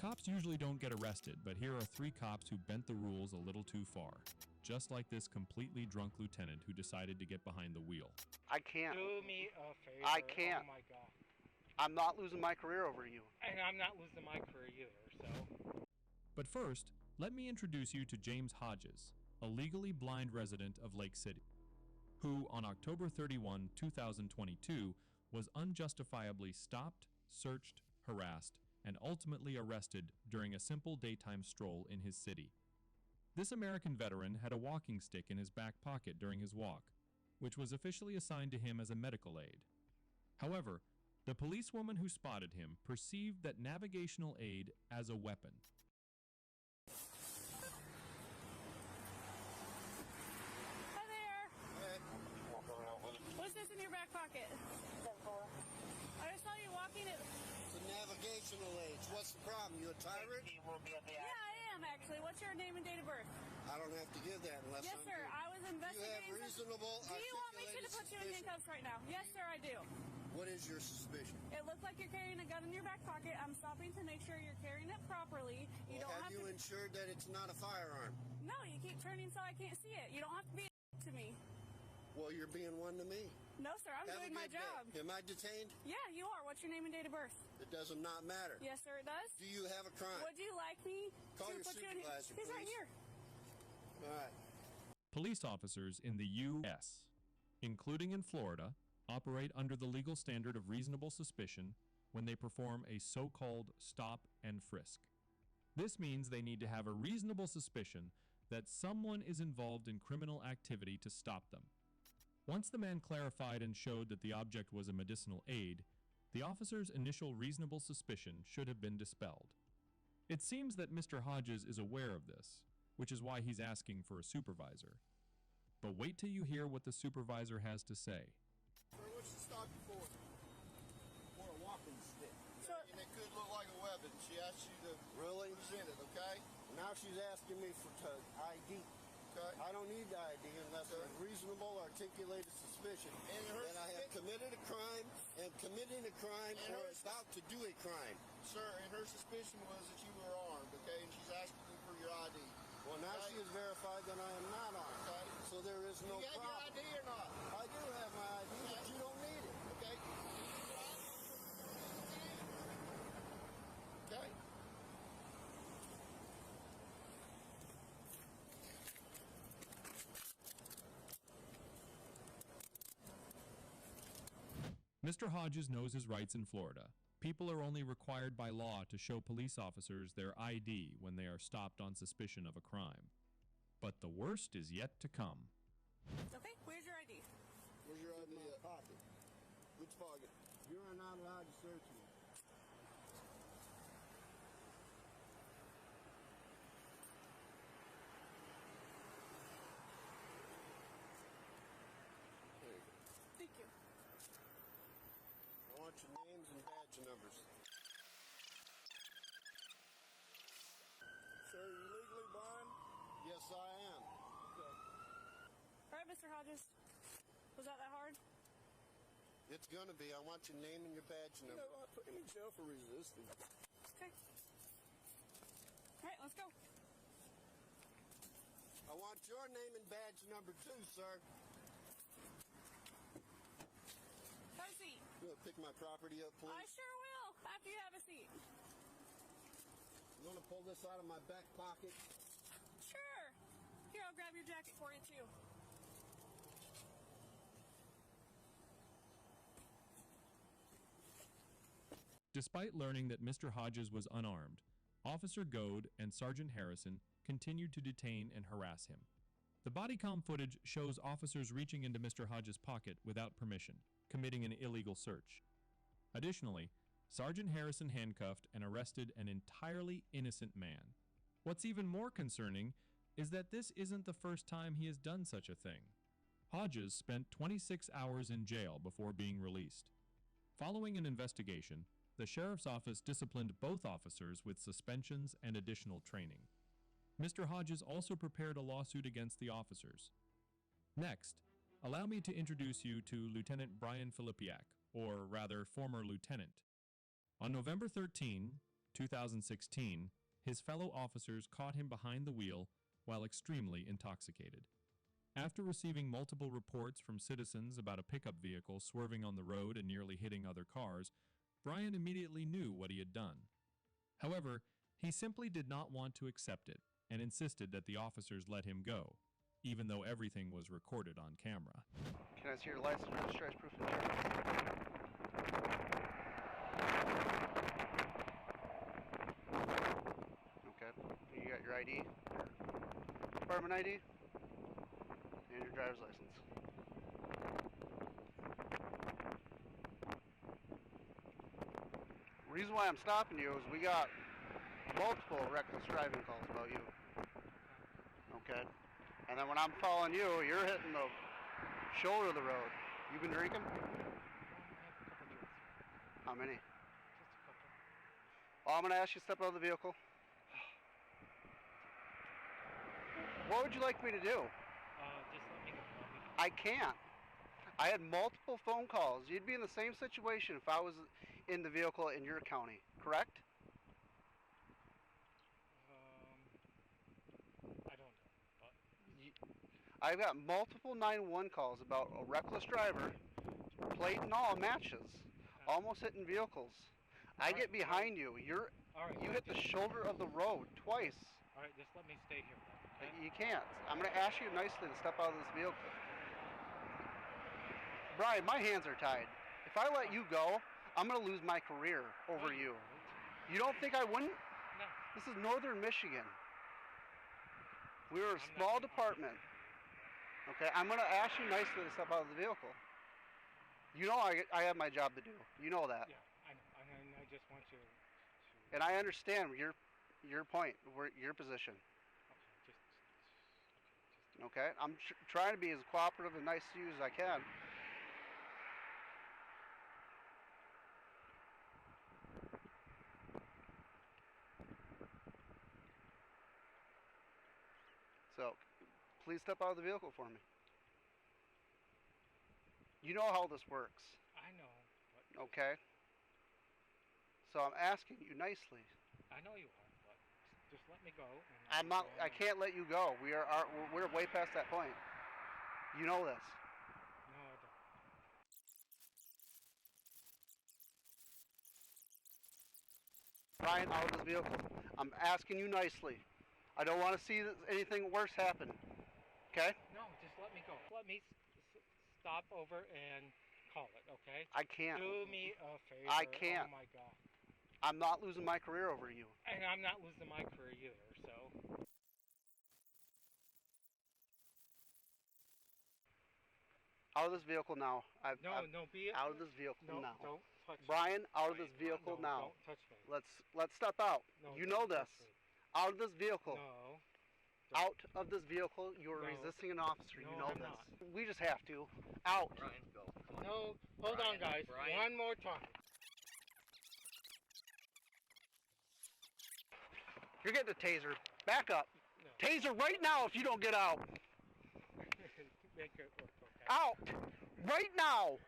Cops usually don't get arrested, but here are 3 cops who bent the rules a little too far. Just like this completely drunk lieutenant who decided to get behind the wheel. I can't. Do me a favor. I can't. Oh my God. I'm not losing my career over you. And I'm not losing my career either, so. But first, let me introduce you to James Hodges, a legally blind resident of Lake City, who on October 31, 2022, was unjustifiably stopped, searched, harassed, and ultimately arrested during a simple daytime stroll in his city. This American veteran had a walking stick in his back pocket during his walk, which was officially assigned to him as a medical aid. However, the policewoman who spotted him perceived that navigational aid as a weapon. Hi there. What's this in your back pocket? I just saw you walking it. It's a navigational aid. What's the problem? You a tyrant? Yeah, I am actually. What's your name and date of birth? I don't have to give that unless Yes, I'm sir. doing- I was investigating. You have reasonable. Do you want me to articulated put you in suspicion. handcuffs right now? Yes, sir, I do. What is your suspicion? It looks like you're carrying a gun in your back pocket. I'm stopping to make sure you're carrying it properly. You don't have you to. ensured that it's not a firearm? No, you keep turning so I can't see it. You don't have to be a to me. Well, you're being one to me. No, sir. I'm Have doing a my good day. job. Am I detained? Yeah, you are. What's your name and date of birth? It does not matter. Yes, sir, it does. Do you have a crime? Would you like me Call to your put you in? supervisor, He's right please. here. All right. Police officers in the U.S., including in Florida, operate under the legal standard of reasonable suspicion when they perform a so-called stop and frisk. This means they need to have a reasonable suspicion that someone is involved in criminal activity to stop them. Once the man clarified and showed that the object was a medicinal aid, the officer's initial reasonable suspicion should have been dispelled. It seems that Mr. Hodges is aware of this, which is why he's asking for a supervisor. But wait till you hear what the supervisor has to say. Sir, what's she stop you for? For a walking stick. And it could look like a weapon. She asked you to Really? present it, okay? Now she's asking me for ID. Okay. I don't need the ID unless Okay. there's reasonable articulated suspicion And her that I have committed a crime, am committing a crime, And or her- about to do a crime. Sir, and her suspicion was that you were armed, okay? And she's asking you for your ID. Well, now Okay. she has verified that I am not armed. Okay. So there is no you got problem. your ID or not? I do have my ID, but you don't need it. Okay. Okay. Mr. Hodges knows his rights in Florida. People are only required by law to show police officers their ID when they are stopped on suspicion of a crime. But the worst is yet to come. Okay, where's your ID? Where's your ID? In my pocket. Which pocket? You are not allowed to search me. There you go. Thank you. I want your names and badge numbers. Sir, are you legally blind? Yes, I am. All right, Mr. Hodges. Was that hard? It's gonna be. I want your name and your badge You number. know, I put him in jail for resisting. Okay. All right, let's go. I want your name and badge number too, sir. Have a seat. You wanna pick my property up, please? I sure will, after you have a seat. You wanna pull this out of my back pocket? Sure. Here, I'll grab your jacket for you, too. Despite learning that Mr. Hodges was unarmed, Officer Goad and Sergeant Harrison continued to detain and harass him. The bodycam footage shows officers reaching into Mr. Hodges' pocket without permission, committing an illegal search. Additionally, Sergeant Harrison handcuffed and arrested an entirely innocent man. What's even more concerning is that this isn't the first time he has done such a thing. Hodges spent 26 hours in jail before being released. Following an investigation, the sheriff's office disciplined both officers with suspensions and additional training. Mr. Hodges also prepared a lawsuit against the officers. Next, allow me to introduce you to Lieutenant Brian Filipiak, or rather former lieutenant. On November 13, 2016, his fellow officers caught him behind the wheel while extremely intoxicated. After receiving multiple reports from citizens about a pickup vehicle swerving on the road and nearly hitting other cars, Brian immediately knew what he had done. However, he simply did not want to accept it and insisted that the officers let him go, even though everything was recorded on camera. Can I see your license, registration, proof of insurance? Okay. You got your ID? Department ID? And your driver's license. Reason why I'm stopping you is we got multiple reckless driving calls about you. Okay? And then when I'm following you, you're hitting the shoulder of the road. You been drinking? How many? Well, I'm going to ask you to step out of the vehicle. What would you like me to do? Just let me go. I can't. I had multiple phone calls. You'd be in the same situation if I was in the vehicle in your county, correct? I don't know, but I've got multiple 911 calls about a reckless driver, plate and all matches, almost hitting vehicles. I get behind you. all right. You hit the shoulder of the road twice. All right, just let me stay here. Okay? You can't. I'm going to ask you nicely to step out of this vehicle. Brian, my hands are tied. If I let you go, I'm going to lose my career over you. You don't think I wouldn't? No. This is northern Michigan. We're a small department. Okay, I'm going to ask you nicely to step out of the vehicle. You know I have my job to do. You know that. Yeah, I know. And I just want you to... And I understand your point, your position. Okay, I'm trying to be as cooperative and nice to you as I can. So, please step out of the vehicle for me. You know how this works. I know. But Okay? So I'm asking you nicely. I know you are, but just let me go. And I'm not. I can't let you go. We're way past that point. You know this. No, I don't. Brian, out of this vehicle. I'm asking you nicely. I don't want to see anything worse happen. Okay? No, just let me go. Let me stop over and call it, okay? I can't. Do me a favor. I can't. Oh my God. I'm not losing my career over you. And I'm not losing my career either, so. Out of this vehicle now. No, be it. Out of this vehicle No, now. don't touch Brian, me. out of this vehicle no, now. Don't touch me. Let's step out. No, You know don't this. touch me. Out of this vehicle. No. Out of this vehicle. You are No. resisting an officer. You No, know I'm this. not. We just have to. Out. Brian, go. Come on. No, hold on, guys. Brian. One more time. You're getting a taser. Back up. No. Taser right now if you don't get out. Make it work, okay? Out. Right now.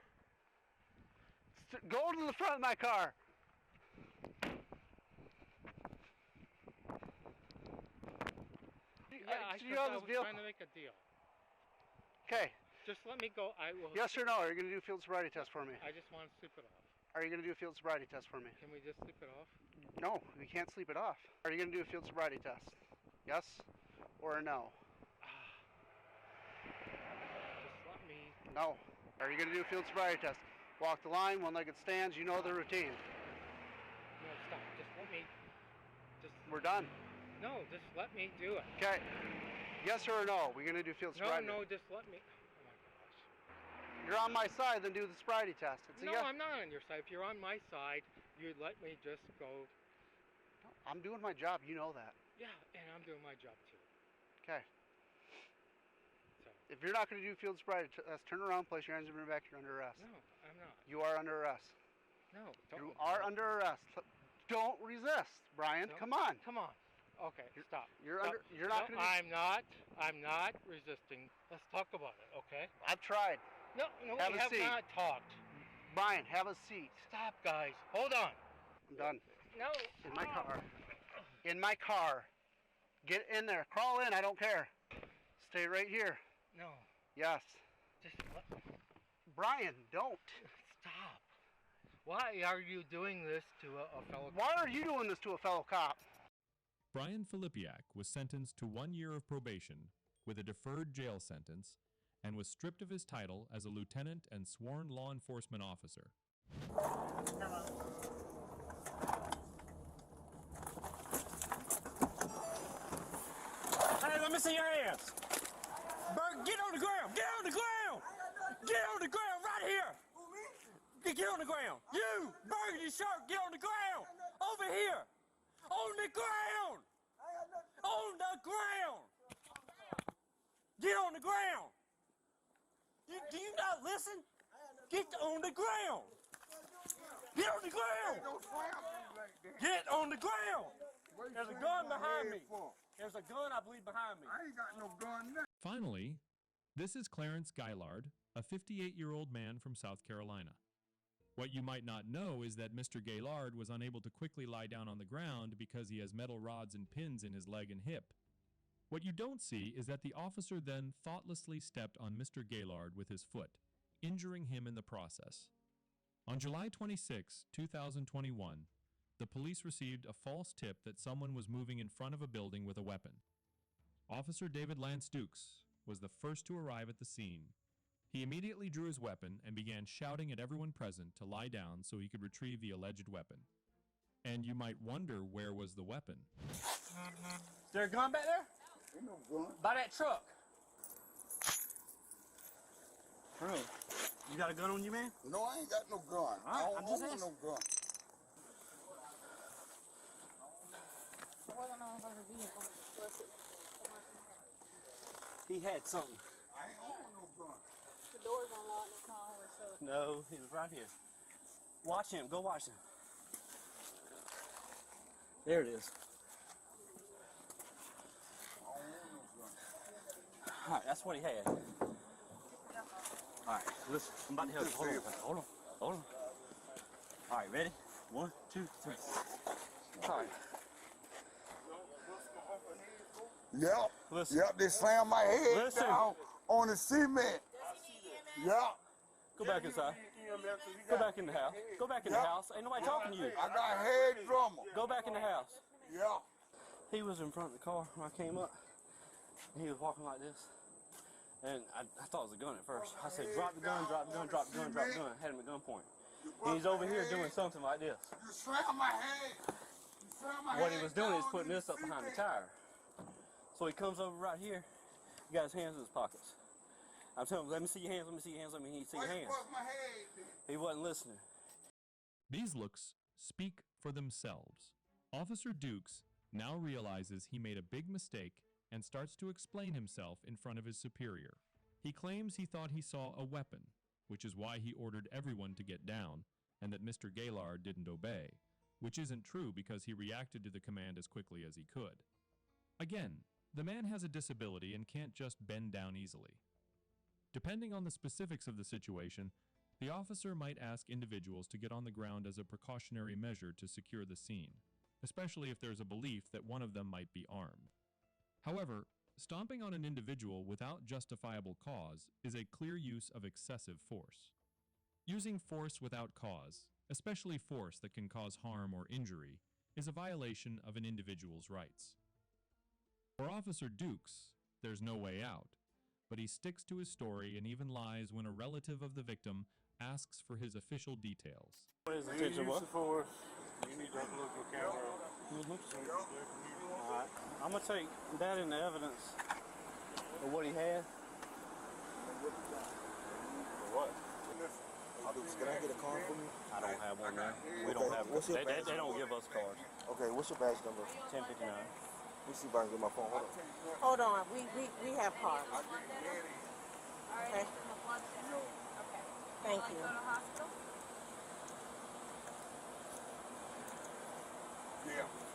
Go to the front of my car. Yeah, I You have this was vehicle. trying to make a deal. Okay. Just let me go. I will. Yes or no? Are you going to do a field sobriety test for me? I just want to sleep it off. Are you going to do a field sobriety test for me? Can we just sleep it off? No, we can't sleep it off. Are you going to do a field sobriety test? Yes or no? Just let me. No. Are you going to do a field sobriety test? Walk the line, one-legged stands, you know the routine. No, stop. Just let me. Just. We're done. No, just let me do it. Okay. Yes or no? We're going to do field No, sobriety. no, just let me. Oh my gosh. You're on my side, then do the sobriety test. It's a No, yes. I'm not on your side. If you're on my side, you'd let me just go. I'm doing my job. You know that. Yeah, and I'm doing my job too. Okay. So. If you're not going to do field sobriety test, turn around, place your hands behind your back. You're under arrest. No, I'm not. You are under arrest. No, don't. You are under arrest. Don't resist, Brian. No. Come on. Come on. Okay, stop. You're Stop. under. You're not No, going to. I'm not resisting. Let's talk about it, okay? I've tried. No, Have we a have seat. not talked. Brian, have a seat. Stop, guys. Hold on. I'm done. No. In my car. In my car. Get in there. Crawl in. I don't care. Stay right here. No. Yes. Just what? Brian, don't. Stop. Why are you doing this to a fellow? Why are you doing this to a fellow cop? Brian Filipiak was sentenced to 1 year of probation with a deferred jail sentence and was stripped of his title as a lieutenant and sworn law enforcement officer. Hey, let me see your hands. Bert, get on the ground. Get on the ground. Get on the ground right here. Get on the ground. You, Burgundy shirt, get on the ground. Over here. On the ground. On the ground. Get on the ground. Do you not listen? Get on the ground. Get on the ground. Get on the ground. There's a gun behind me. There's a gun, I believe, behind me. I ain't got no gun now. Finally, this is Clarence Gaillard, a 58-year-old man from South Carolina. What you might not know is that Mr. Gaillard was unable to quickly lie down on the ground because he has metal rods and pins in his leg and hip. What you don't see is that the officer then thoughtlessly stepped on Mr. Gaillard with his foot, injuring him in the process. On July 26, 2021, the police received a false tip that someone was moving in front of a building with a weapon. Officer David Lance Dukes was the first to arrive at the scene. He immediately drew his weapon and began shouting at everyone present to lie down so he could retrieve the alleged weapon. And you might wonder, where was the weapon? Is there a gun back there? Ain't no gun. By that truck. Bro, you got a gun on you, man? No, I ain't got no gun. All right, I I'm don't just want asking. no gun. He had something. I ain't want no gun. The door's unlocked, it's not always so. No, he was right here. Watch him. Go watch him. There it is. I don't want no gun. All right, that's what he had. All right, listen. I'm about to help you. Hold on. Hold on. Hold on. All right, ready? 1, 2, 3. All right. Yep. Listen. Yep, they slammed my head Listen. down on the cement. Yep. Go back inside. Go back in the house. Go back in the house. Ain't nobody talking to you. I got head drummer. Go back in the house. Yep. He was in front of the car when I came up. And he was walking like this. And I thought it was a gun at first. I said, drop the gun, drop the gun, drop the gun, drop the gun. Had him at gunpoint. And he's over here doing something like this. You slammed my head. You slammed my What head he was doing down is putting in this up behind the cement. tire. So he comes over right here. He got his hands in his pockets. I'm telling him, let me see your hands, let me see your hands, let me see Why your you hands. bust my head, then? He wasn't listening. These looks speak for themselves. Officer Dukes now realizes he made a big mistake and starts to explain himself in front of his superior. He claims he thought he saw a weapon, which is why he ordered everyone to get down, and that Mr. Gaillard didn't obey, which isn't true because he reacted to the command as quickly as he could. Again, the man has a disability and can't just bend down easily. Depending on the specifics of the situation, the officer might ask individuals to get on the ground as a precautionary measure to secure the scene, especially if there's a belief that one of them might be armed. However, stomping on an individual without justifiable cause is a clear use of excessive force. Using force without cause, especially force that can cause harm or injury, is a violation of an individual's rights. For Officer Dukes, there's no way out, but he sticks to his story and even lies when a relative of the victim asks for his official details. What is the attention, what? You need to look at the camera. Alright. I'm going to take that in the evidence of what he had. What? Can I get a card from you? I don't have one there. We don't have What's your badge they don't give us cards. Okay, what's your badge number? 1059. Let me see if I can get my phone. Hold on. Hold on, we have cards. Okay. Thank you. Yeah.